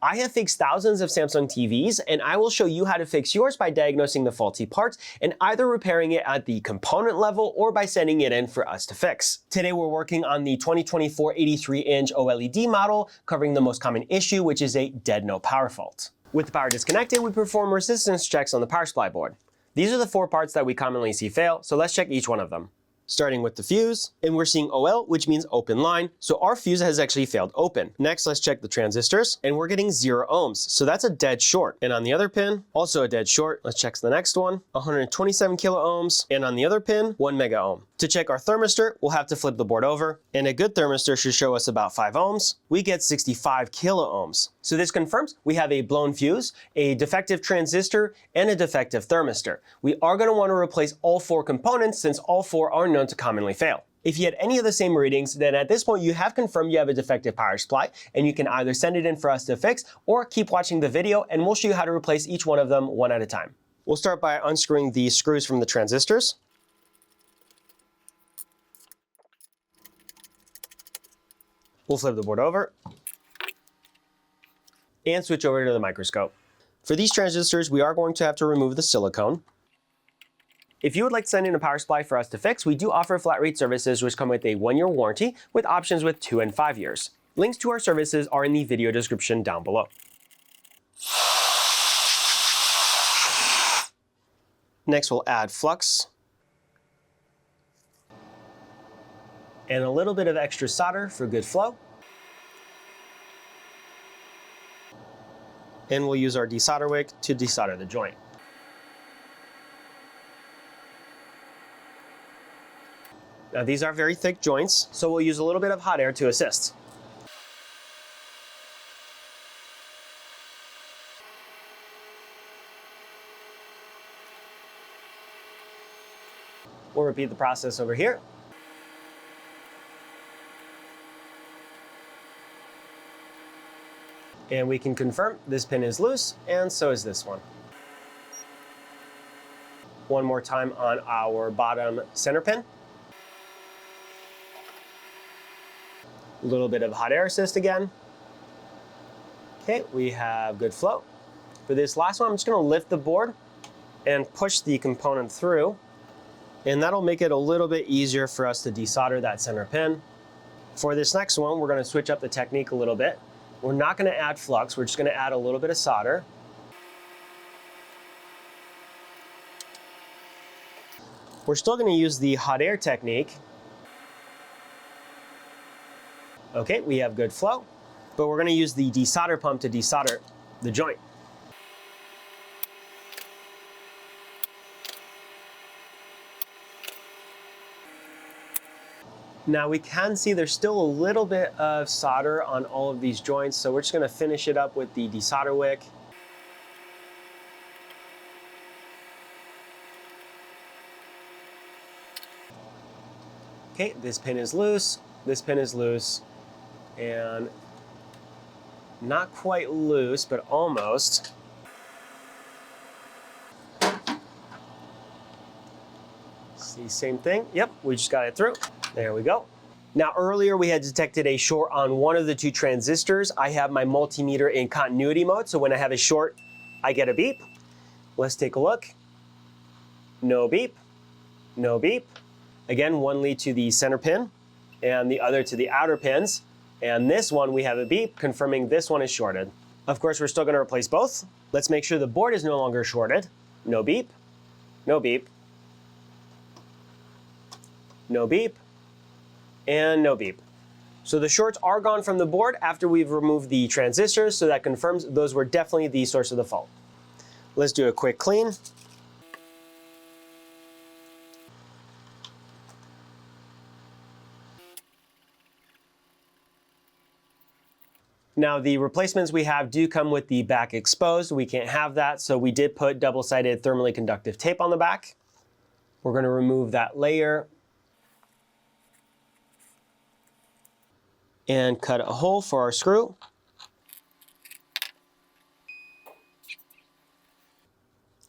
I have fixed thousands of Samsung TVs, and I will show you how to fix yours by diagnosing the faulty parts and either repairing it at the component level or by sending it in for us to fix. Today we're working on the 2024 83-inch OLED model, covering the most common issue, which is a dead no power fault. With the power disconnected, we perform resistance checks on the power supply board. These are the 4 parts that we commonly see fail, so let's check each one of them. Starting with the fuse, and we're seeing OL, which means open line, so our fuse has actually failed open. Next, let's check the transistors, and we're getting 0 ohms, so that's a dead short. And on the other pin, also a dead short. Let's check the next one, 127 kilo ohms, and on the other pin, 1 mega ohm. To check our thermistor, we'll have to flip the board over, and a good thermistor should show us about 5 ohms. We get 65 kilo ohms. So this confirms we have a blown fuse, a defective transistor, and a defective thermistor. We are going to want to replace all 4 components since all 4 are known to commonly fail. If you had any of the same readings, then at this point you have confirmed you have a defective power supply, and you can either send it in for us to fix or keep watching the video and we'll show you how to replace each one of them one at a time. We'll start by unscrewing the screws from the transistors. We'll flip the board over and switch over to the microscope. For these transistors, we are going to have to remove the silicone. If you would like to send in a power supply for us to fix, we do offer flat rate services which come with a 1-year warranty with options with 2 and 5 years. Links to our services are in the video description down below. Next, we'll add flux and a little bit of extra solder for good flow. And we'll use our desolder wick to desolder the joint. Now these are very thick joints, so we'll use a little bit of hot air to assist. We'll repeat the process over here. And we can confirm this pin is loose, and so is this one. One more time on our bottom center pin. A little bit of hot air assist again. Okay, we have good flow. For this last one, I'm just going to lift the board and push the component through, and that'll make it a little bit easier for us to desolder that center pin. For this next one, we're going to switch up the technique a little bit. We're not going to add flux, we're just going to add a little bit of solder. We're still going to use the hot air technique. Okay, we have good flow, but we're going to use the desolder pump to desolder the joint. Now we can see there's still a little bit of solder on all of these joints, so we're just going to finish it up with the desolder wick. Okay, this pin is loose, this pin is loose, and not quite loose, but almost. See, same thing. Yep, we just got it through. There we go. Now earlier we had detected a short on one of the 2 transistors. I have my multimeter in continuity mode, so when I have a short, I get a beep. Let's take a look. No beep, no beep. Again, one lead to the center pin and the other to the outer pins. And this one we have a beep confirming this one is shorted. Of course, we're still going to replace both. Let's make sure the board is no longer shorted. No beep, no beep, no beep, and no beep. So the shorts are gone from the board after we've removed the transistors, so that confirms those were definitely the source of the fault. Let's do a quick clean. Now the replacements we have do come with the back exposed. We can't have that, so we did put double-sided thermally conductive tape on the back. We're going to remove that layer and cut a hole for our screw.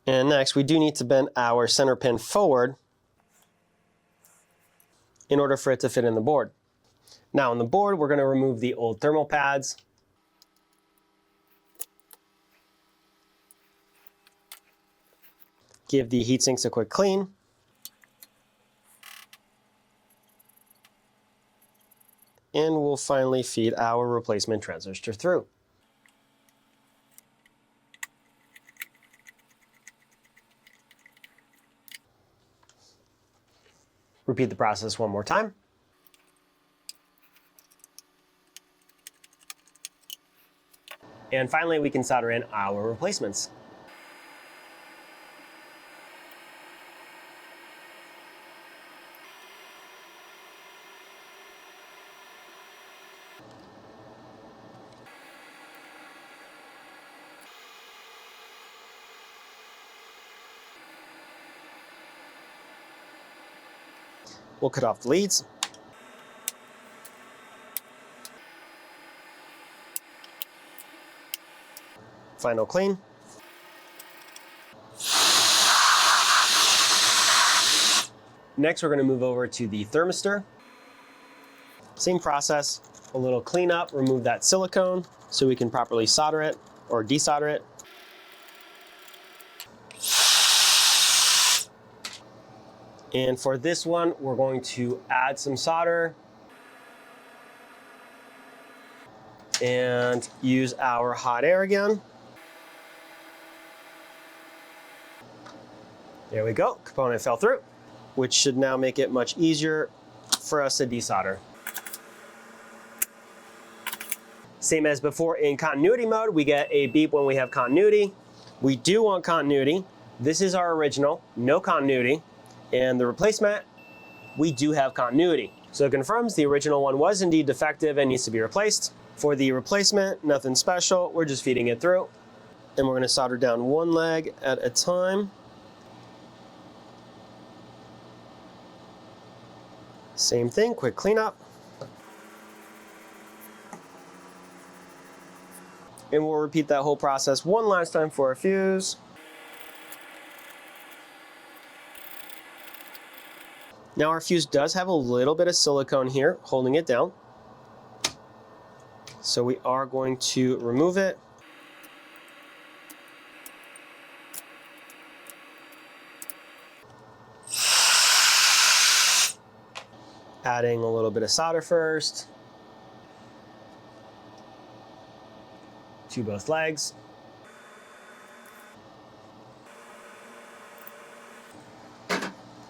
And next, we do need to bend our center pin forward in order for it to fit in the board. Now on the board, we're going to remove the old thermal pads. Give the heat sinks a quick clean. And we'll finally feed our replacement transistor through. Repeat the process one more time. And finally, we can solder in our replacements. We'll cut off the leads. Final clean. Next, we're going to move over to the thermistor. Same process, a little cleanup, remove that silicone so we can properly solder it or desolder it. And for this one, we're going to add some solder and use our hot air again. There we go, component fell through, which should now make it much easier for us to desolder. Same as before in continuity mode, we get a beep when we have continuity. We do want continuity. This is our original, no continuity. And the replacement, we do have continuity. So it confirms the original one was indeed defective and needs to be replaced. For the replacement, nothing special, we're just feeding it through. And we're gonna solder down one leg at a time. Same thing, quick cleanup. And we'll repeat that whole process one last time for our fuse. Now our fuse does have a little bit of silicone here holding it down. So we are going to remove it. Adding a little bit of solder first to both legs.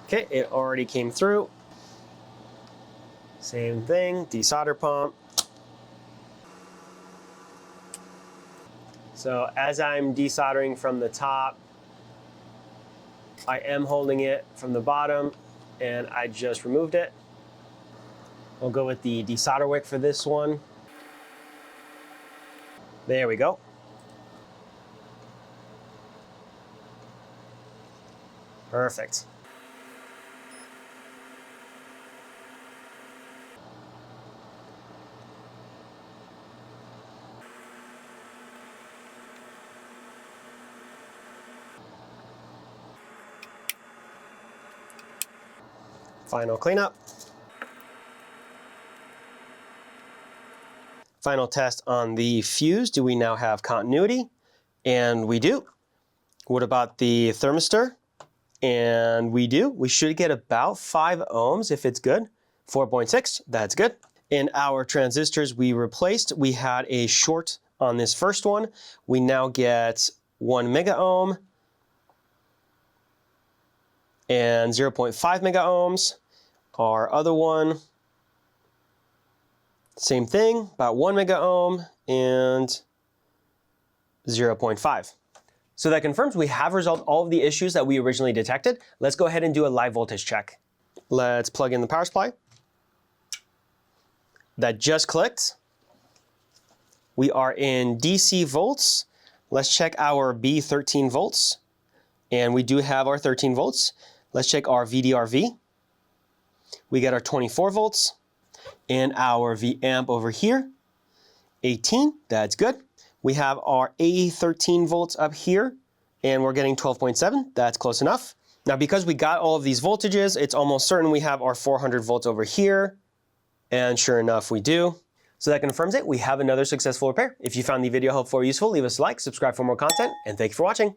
Okay, it already came through. Same thing, desolder pump. So as I'm desoldering from the top, I am holding it from the bottom and I just removed it. We'll go with the desolder wick for this one. There we go. Perfect. Final cleanup. Final test on the fuse. Do we now have continuity? And we do. What about the thermistor? And we do. We should get about 5 ohms if it's good. 4.6, that's good. In our transistors we replaced, we had a short on this first one. We now get 1 mega ohm and 0.5 mega ohms. Our other one, same thing, about 1 mega ohm and 0.5. So that confirms we have resolved all of the issues that we originally detected. Let's go ahead and do a live voltage check. Let's plug in the power supply. That just clicked. We are in DC volts. Let's check our B13 volts. And we do have our 13 volts. Let's check our VDRV. We get our 24 volts. And our V amp over here, 18, that's good. We have our A13 volts up here, and we're getting 12.7, that's close enough. Now because we got all of these voltages, it's almost certain we have our 400 volts over here, and sure enough we do. So that confirms it, we have another successful repair. If you found the video helpful or useful, leave us a like, subscribe for more content, and thank you for watching.